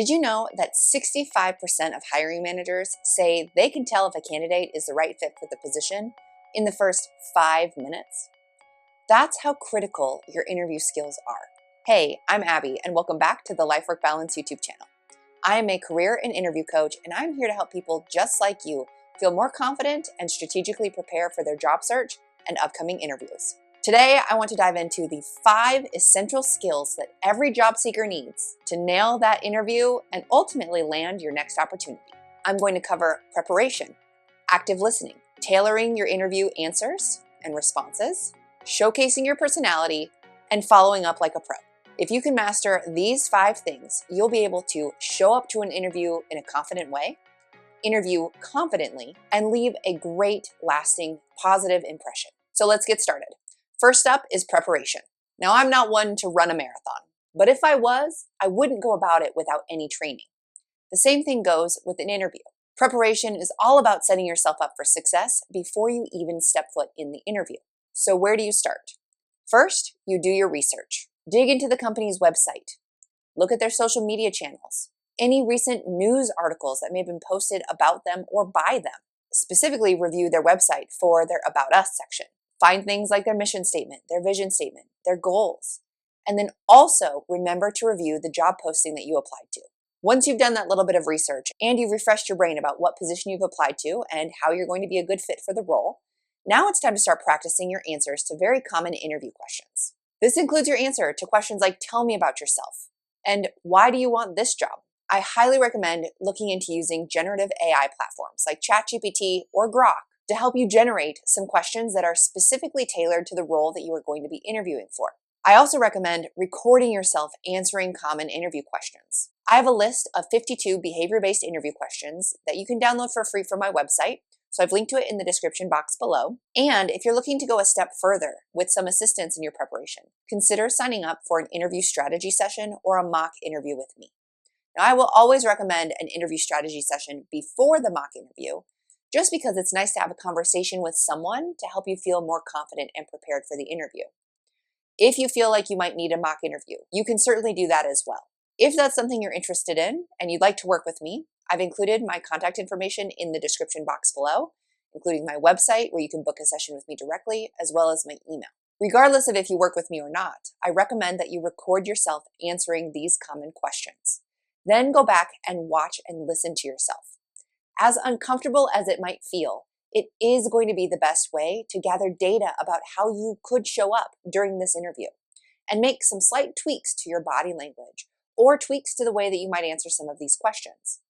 Did you know that 65% of hiring managers say they can tell if a candidate is the right fit for the position in the first 5 minutes? That's how critical your interview skills are. Hey, I'm Abby, and welcome back to the Life Work Balance YouTube channel. I am a career and interview coach, and I'm here to help people just like you feel more confident and strategically prepare for their job search and upcoming interviews. Today, I want to dive into the 5 essential skills that every job seeker needs to nail that interview and ultimately land your next opportunity. I'm going to cover preparation, active listening, tailoring your interview answers and responses, showcasing your personality, and following up like a pro. If you can master these 5 things, you'll be able to show up to an interview in a confident way, interview confidently, and leave a great, lasting, positive impression. So let's get started. First up is preparation. Now, I'm not one to run a marathon, but if I was, I wouldn't go about it without any training. The same thing goes with an interview. Preparation is all about setting yourself up for success before you even step foot in the interview. So where do you start? First, you do your research. Dig into the company's website. Look at their social media channels. Any recent news articles that may have been posted about them or by them. Specifically, review their website for their About Us section. Find things like their mission statement, their vision statement, their goals. And then also remember to review the job posting that you applied to. Once you've done that little bit of research and you've refreshed your brain about what position you've applied to and how you're going to be a good fit for the role, now it's time to start practicing your answers to very common interview questions. This includes your answer to questions like, tell me about yourself, and why do you want this job? I highly recommend looking into using generative AI platforms like ChatGPT or Grok to help you generate some questions that are specifically tailored to the role that you are going to be interviewing for. I also recommend recording yourself answering common interview questions. I have a list of 52 behavior-based interview questions that you can download for free from my website. So I've linked to it in the description box below. And if you're looking to go a step further with some assistance in your preparation, consider signing up for an interview strategy session or a mock interview with me. Now, I will always recommend an interview strategy session before the mock interview, just because it's nice to have a conversation with someone to help you feel more confident and prepared for the interview. If you feel like you might need a mock interview, you can certainly do that as well. If that's something you're interested in and you'd like to work with me, I've included my contact information in the description box below, including my website where you can book a session with me directly, as well as my email. Regardless of if you work with me or not, I recommend that you record yourself answering these common questions. Then go back and watch and listen to yourself. As uncomfortable as it might feel, it is going to be the best way to gather data about how you could show up during this interview and make some slight tweaks to your body language or tweaks to the way that you might answer some of these questions.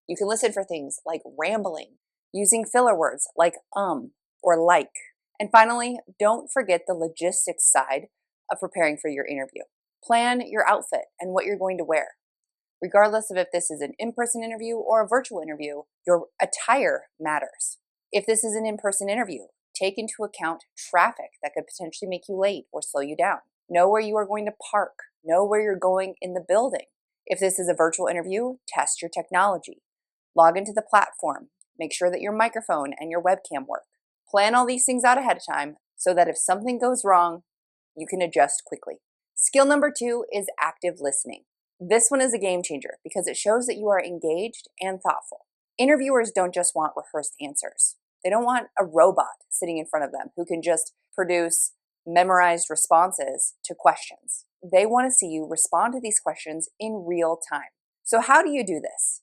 You can listen for things like rambling, using filler words like or like. And finally, don't forget the logistics side of preparing for your interview. Plan your outfit and what you're going to wear. Regardless of if this is an in-person interview or a virtual interview, your attire matters. If this is an in-person interview, take into account traffic that could potentially make you late or slow you down. Know where you are going to park. Know where you're going in the building. If this is a virtual interview, test your technology. Log into the platform. Make sure that your microphone and your webcam work. Plan all these things out ahead of time so that if something goes wrong, you can adjust quickly. Skill number 2 is active listening. This one is a game changer because it shows that you are engaged and thoughtful. Interviewers don't just want rehearsed answers. They don't want a robot sitting in front of them who can just produce memorized responses to questions. They want to see you respond to these questions in real time. So how do you do this?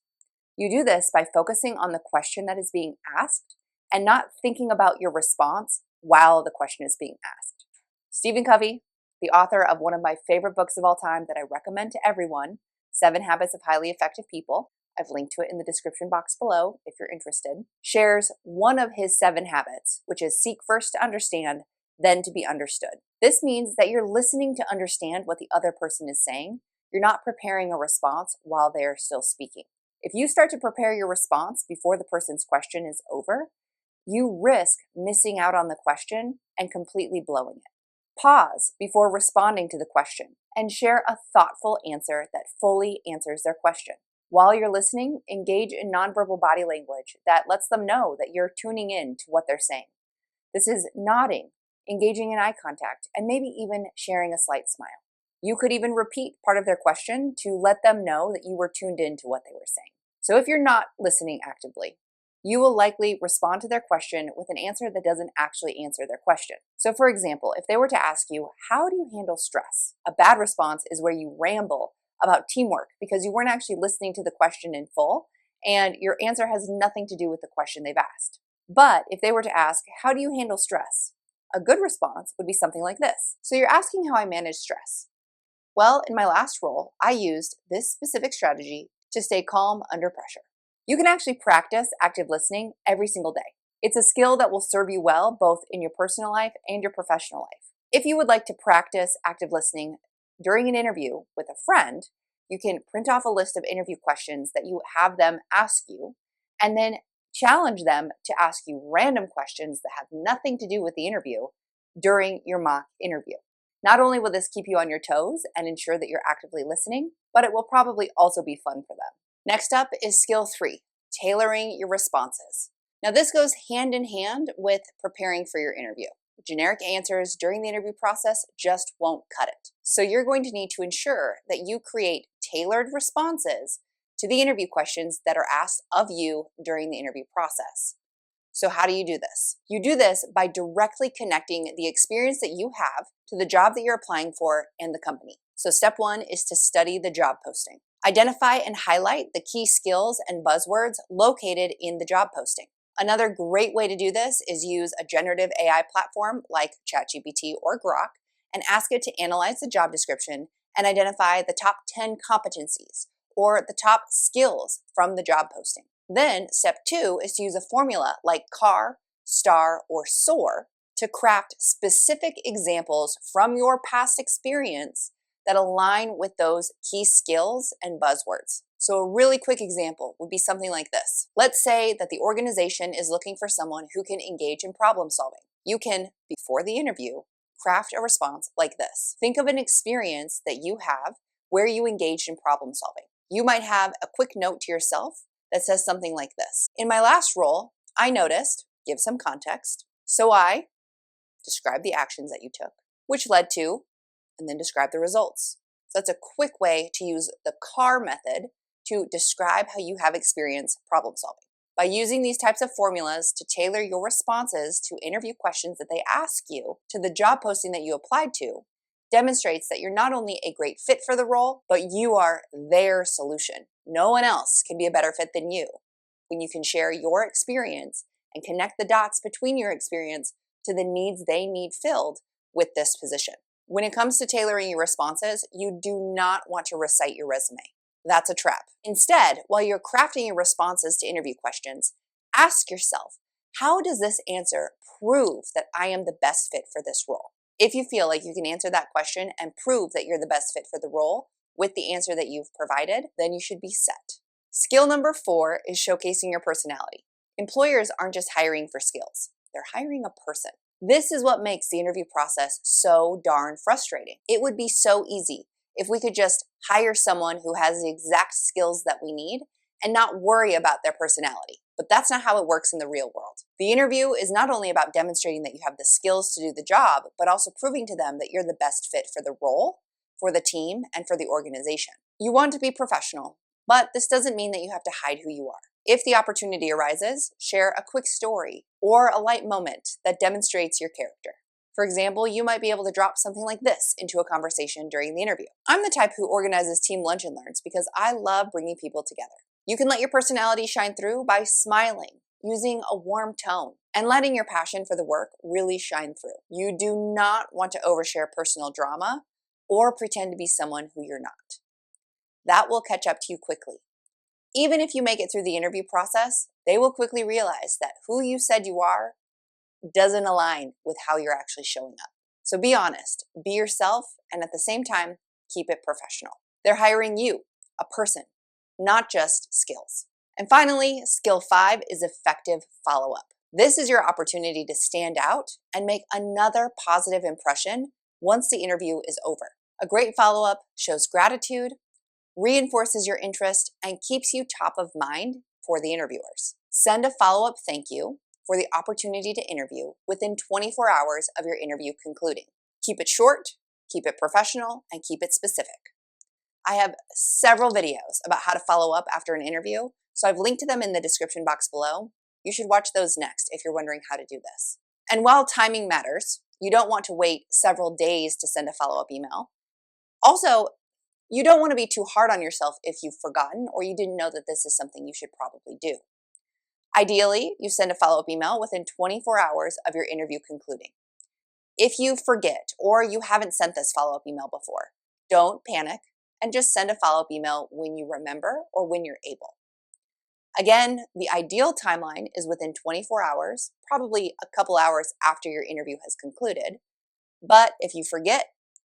You do this by focusing on the question that is being asked and not thinking about your response while the question is being asked. Stephen Covey, the author of one of my favorite books of all time that I recommend to everyone, 7 Habits of Highly Effective People, I've linked to it in the description box below if you're interested, shares one of his 7 habits, which is seek first to understand, then to be understood. This means that you're listening to understand what the other person is saying. You're not preparing a response while they are still speaking. If you start to prepare your response before the person's question is over, you risk missing out on the question and completely blowing it. Pause before responding to the question and share a thoughtful answer that fully answers their question. While you're listening, engage in nonverbal body language that lets them know that you're tuning in to what they're saying. This is nodding, engaging in eye contact, and maybe even sharing a slight smile. You could even repeat part of their question to let them know that you were tuned in to what they were saying. So if you're not listening actively, you will likely respond to their question with an answer that doesn't actually answer their question. So for example, if they were to ask you, how do you handle stress? A bad response is where you ramble about teamwork because you weren't actually listening to the question in full, and your answer has nothing to do with the question they've asked. But if they were to ask, how do you handle stress? A good response would be something like this. So you're asking how I manage stress. Well, in my last role, I used this specific strategy to stay calm under pressure. You can actually practice active listening every single day. It's a skill that will serve you well both in your personal life and your professional life. If you would like to practice active listening during an interview with a friend, you can print off a list of interview questions that you have them ask you, and then challenge them to ask you random questions that have nothing to do with the interview during your mock interview. Not only will this keep you on your toes and ensure that you're actively listening, but it will probably also be fun for them. Next up is skill 3, tailoring your responses. Now this goes hand in hand with preparing for your interview. Generic answers during the interview process just won't cut it. So you're going to need to ensure that you create tailored responses to the interview questions that are asked of you during the interview process. So how do you do this? You do this by directly connecting the experience that you have to the job that you're applying for and the company. So step 1 is to study the job posting. Identify and highlight the key skills and buzzwords located in the job posting. Another great way to do this is use a generative AI platform like ChatGPT or Grok and ask it to analyze the job description and identify the top 10 competencies or the top skills from the job posting. Then step 2 is to use a formula like CAR, STAR, or SOAR to craft specific examples from your past experience that align with those key skills and buzzwords. So a really quick example would be something like this. Let's say that the organization is looking for someone who can engage in problem solving. You can, before the interview, craft a response like this. Think of an experience that you have where you engaged in problem solving. You might have a quick note to yourself that says something like this. In my last role, I noticed, give some context, so I describe the actions that you took, which led to, and then describe the results. So that's a quick way to use the CAR method to describe how you have experienced problem solving. By using these types of formulas to tailor your responses to interview questions that they ask you to the job posting that you applied to, demonstrates that you're not only a great fit for the role, but you are their solution. No one else can be a better fit than you when you can share your experience and connect the dots between your experience to the needs they need filled with this position. When it comes to tailoring your responses, you do not want to recite your resume. That's a trap. Instead, while you're crafting your responses to interview questions, ask yourself, how does this answer prove that I am the best fit for this role? If you feel like you can answer that question and prove that you're the best fit for the role with the answer that you've provided, then you should be set. Skill number 4 is showcasing your personality. Employers aren't just hiring for skills, they're hiring a person. This is what makes the interview process so darn frustrating. It would be so easy if we could just hire someone who has the exact skills that we need and not worry about their personality. But that's not how it works in the real world. The interview is not only about demonstrating that you have the skills to do the job, but also proving to them that you're the best fit for the role, for the team, and for the organization. You want to be professional, but this doesn't mean that you have to hide who you are. If the opportunity arises, share a quick story or a light moment that demonstrates your character. For example, you might be able to drop something like this into a conversation during the interview. I'm the type who organizes team lunch and learns because I love bringing people together. You can let your personality shine through by smiling, using a warm tone, and letting your passion for the work really shine through. You do not want to overshare personal drama or pretend to be someone who you're not. That will catch up to you quickly. Even if you make it through the interview process, they will quickly realize that who you said you are doesn't align with how you're actually showing up. So be honest, be yourself, and at the same time, keep it professional. They're hiring you, a person, not just skills. And finally, skill 5 is effective follow-up. This is your opportunity to stand out and make another positive impression once the interview is over. A great follow-up shows gratitude, reinforces your interest, and keeps you top of mind for the interviewers. Send a follow-up thank you for the opportunity to interview within 24 hours of your interview concluding. Keep it short, keep it professional, and keep it specific. I have several videos about how to follow up after an interview, so I've linked to them in the description box below. You should watch those next if you're wondering how to do this. And while timing matters, you don't want to wait several days to send a follow-up email. Also, you don't want to be too hard on yourself if you've forgotten or you didn't know that this is something you should probably do. Ideally, you send a follow-up email within 24 hours of your interview concluding. If you forget or you haven't sent this follow-up email before, don't panic and just send a follow-up email when you remember or when you're able. Again, the ideal timeline is within 24 hours, probably a couple hours after your interview has concluded. But if you forget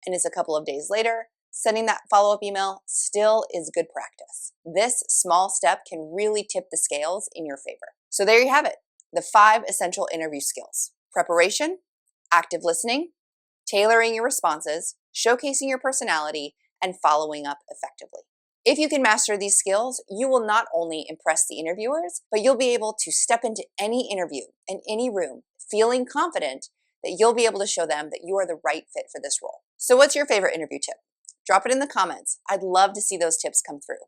and it's a couple of days later, sending that follow-up email still is good practice. This small step can really tip the scales in your favor. So there you have it, the 5 essential interview skills: preparation, active listening, tailoring your responses, showcasing your personality, and following up effectively. If you can master these skills, you will not only impress the interviewers, but you'll be able to step into any interview in any room feeling confident that you'll be able to show them that you are the right fit for this role. So what's your favorite interview tip? Drop it in the comments. I'd love to see those tips come through.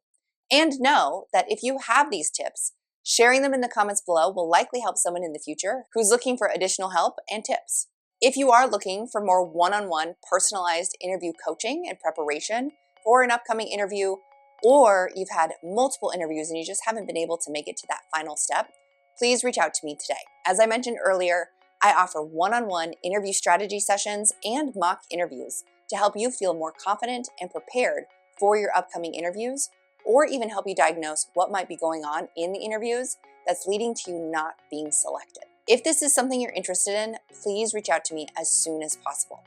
And know that if you have these tips, sharing them in the comments below will likely help someone in the future who's looking for additional help and tips. If you are looking for more one-on-one personalized interview coaching and preparation for an upcoming interview, or you've had multiple interviews and you just haven't been able to make it to that final step, please reach out to me today. As I mentioned earlier, I offer one-on-one interview strategy sessions and mock interviews to help you feel more confident and prepared for your upcoming interviews, or even help you diagnose what might be going on in the interviews that's leading to you not being selected. If this is something you're interested in, please reach out to me as soon as possible.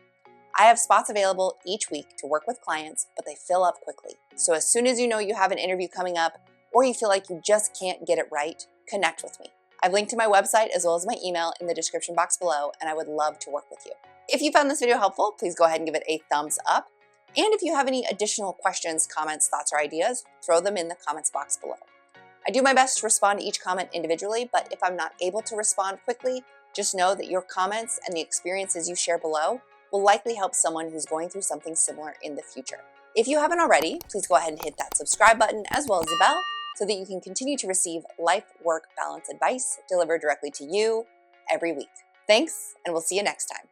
I have spots available each week to work with clients, but they fill up quickly. So as soon as you know you have an interview coming up, or you feel like you just can't get it right, connect with me. I've linked to my website as well as my email in the description box below, and I would love to work with you. If you found this video helpful, please go ahead and give it a thumbs up. And if you have any additional questions, comments, thoughts, or ideas, throw them in the comments box below. I do my best to respond to each comment individually, but if I'm not able to respond quickly, just know that your comments and the experiences you share below will likely help someone who's going through something similar in the future. If you haven't already, please go ahead and hit that subscribe button as well as the bell so that you can continue to receive life-work balance advice delivered directly to you every week. Thanks, and we'll see you next time.